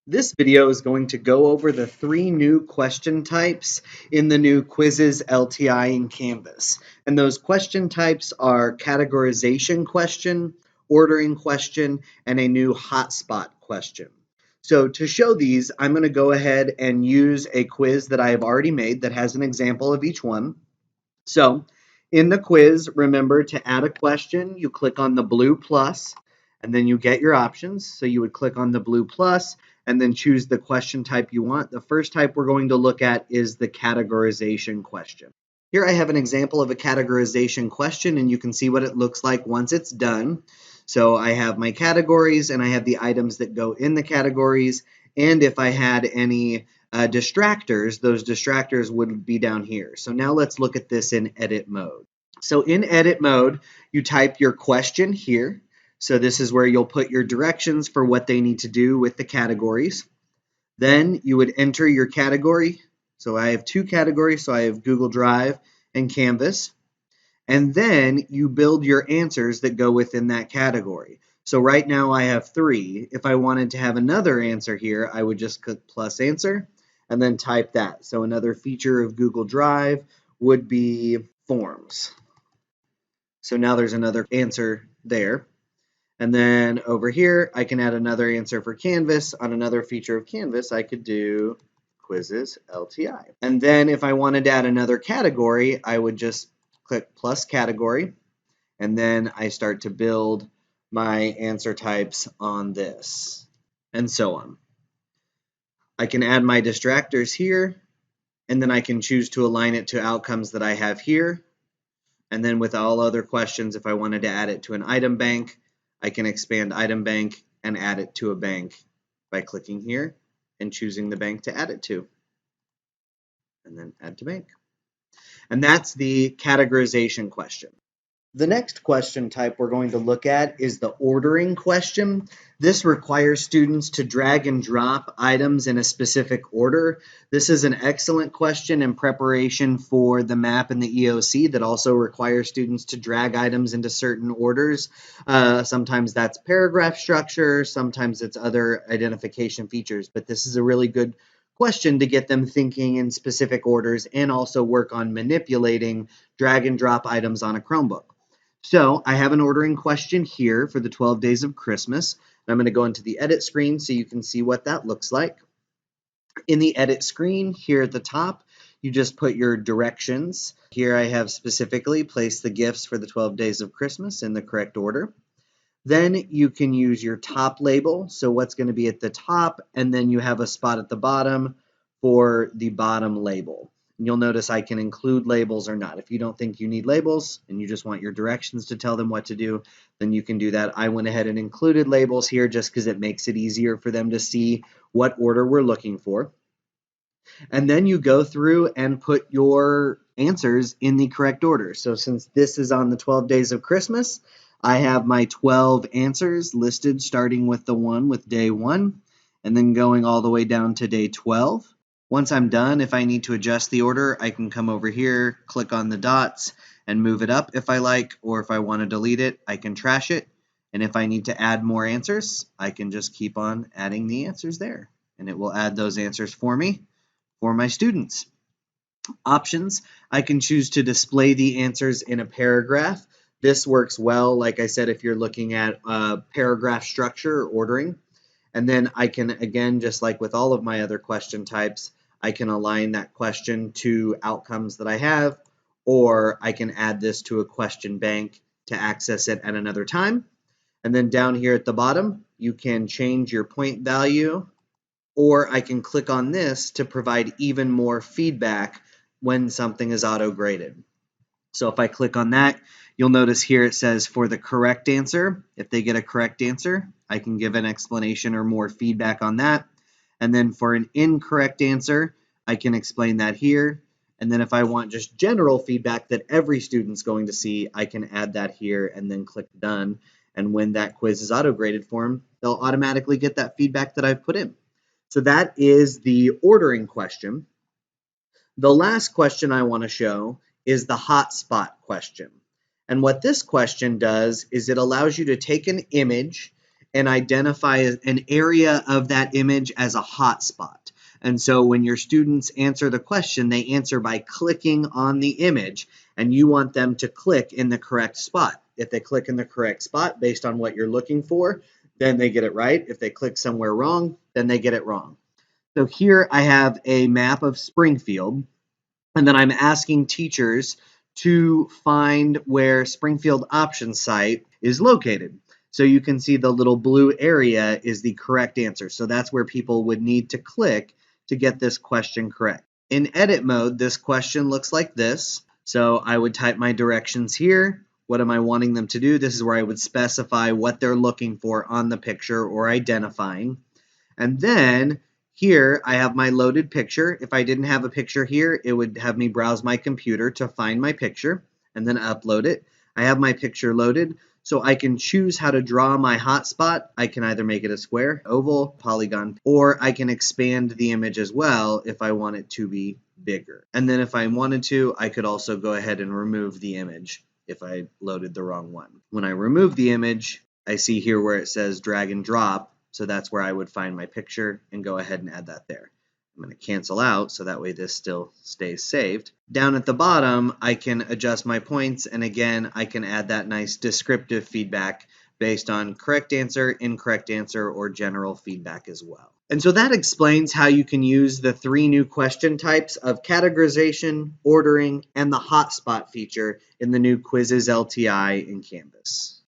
This video is going to go over the 3 new question types in the new quizzes LTI in Canvas. And those question types are categorization question, ordering question, and a new hotspot question. So to show these, I'm going to go ahead and use a quiz that I have already made that has an example of each one. So in the quiz, remember to add a question, you click on the blue plus, and then you get your options. So you would click on the blue plus and then choose the question type you want. The first type we're going to look at is the categorization question. Here I have an example of a categorization question, and you can see what it looks like once it's done. So I have my categories, and I have the items that go in the categories, and if I had any distractors, those distractors would be down here. So now let's look at this in edit mode. So in edit mode, you type your question here. So this is where you'll put your directions for what they need to do with the categories. Then you would enter your category. So I have 2 categories. So I have Google Drive and Canvas. And then you build your answers that go within that category. So right now I have 3. If I wanted to have another answer here, I would just click plus answer and then type that. So another feature of Google Drive would be forms. So now there's another answer there. And then over here, I can add another answer for Canvas. On another feature of Canvas, I could do quizzes LTI. And then if I wanted to add another category, I would just click plus category, and then I start to build my answer types on this, and so on. I can add my distractors here, and then I can choose to align it to outcomes that I have here. And then with all other questions, if I wanted to add it to an item bank, I can expand item bank and add it to a bank by clicking here and choosing the bank to add it to, and then add to bank. And that's the categorization question. The next question type we're going to look at is the ordering question. This requires students to drag and drop items in a specific order. This is an excellent question in preparation for the map and the EOC that also requires students to drag items into certain orders. Sometimes that's paragraph structure, sometimes it's other identification features, but this is a really good question to get them thinking in specific orders and also work on manipulating drag and drop items on a Chromebook. So I have an ordering question here for the 12 days of Christmas. I'm going to go into the edit screen so you can see what that looks like. In the edit screen here at the top, you just put your directions. Here I have specifically placed the gifts for the 12 days of Christmas in the correct order. Then you can use your top label, so what's going to be at the top, and then you have a spot at the bottom for the bottom label. And you'll notice I can include labels or not. If you don't think you need labels and you just want your directions to tell them what to do, then you can do that. I went ahead and included labels here just because it makes it easier for them to see what order we're looking for. And then you go through and put your answers in the correct order. So since this is on the 12 days of Christmas, I have my 12 answers listed starting with the one with day 1 and then going all the way down to day 12. Once I'm done, if I need to adjust the order, I can come over here, click on the dots, and move it up if I like, or if I want to delete it, I can trash it. And if I need to add more answers, I can just keep on adding the answers there, and it will add those answers for me for my students. Options, I can choose to display the answers in a paragraph. This works well, like I said, if you're looking at paragraph structure or ordering. And then I can, again, just like with all of my other question types, I can align that question to outcomes that I have, or I can add this to a question bank to access it at another time. And then down here at the bottom, you can change your point value, or I can click on this to provide even more feedback when something is auto-graded. So if I click on that, you'll notice here it says for the correct answer. If they get a correct answer, I can give an explanation or more feedback on that. And then for an incorrect answer, I can explain that here. And then if I want just general feedback that every student's going to see, I can add that here and then click done. And when that quiz is auto-graded for them, they'll automatically get that feedback that I've put in. So that is the ordering question. The last question I want to show is the hotspot question. And what this question does is it allows you to take an image and identify an area of that image as a hotspot. And so when your students answer the question, they answer by clicking on the image, and you want them to click in the correct spot. If they click in the correct spot based on what you're looking for, then they get it right. If they click somewhere wrong, then they get it wrong. So here I have a map of Springfield, and then I'm asking teachers to find where Springfield Option Site is located. So you can see the little blue area is the correct answer. So that's where people would need to click to get this question correct. In edit mode, this question looks like this. So I would type my directions here. What am I wanting them to do? This is where I would specify what they're looking for on the picture or identifying. And then here I have my loaded picture. If I didn't have a picture here, it would have me browse my computer to find my picture and then upload it. I have my picture loaded, so I can choose how to draw my hotspot. I can either make it a square, oval, polygon, or I can expand the image as well if I want it to be bigger. And then if I wanted to, I could also go ahead and remove the image if I loaded the wrong one. When I remove the image, I see here where it says drag and drop. So that's where I would find my picture and go ahead and add that there. I'm going to cancel out so that way this still stays saved. Down at the bottom, I can adjust my points, and again, I can add that nice descriptive feedback based on correct answer, incorrect answer, or general feedback as well. And so that explains how you can use the 3 new question types of categorization, ordering, and the hotspot feature in the new Quizzes LTI in Canvas.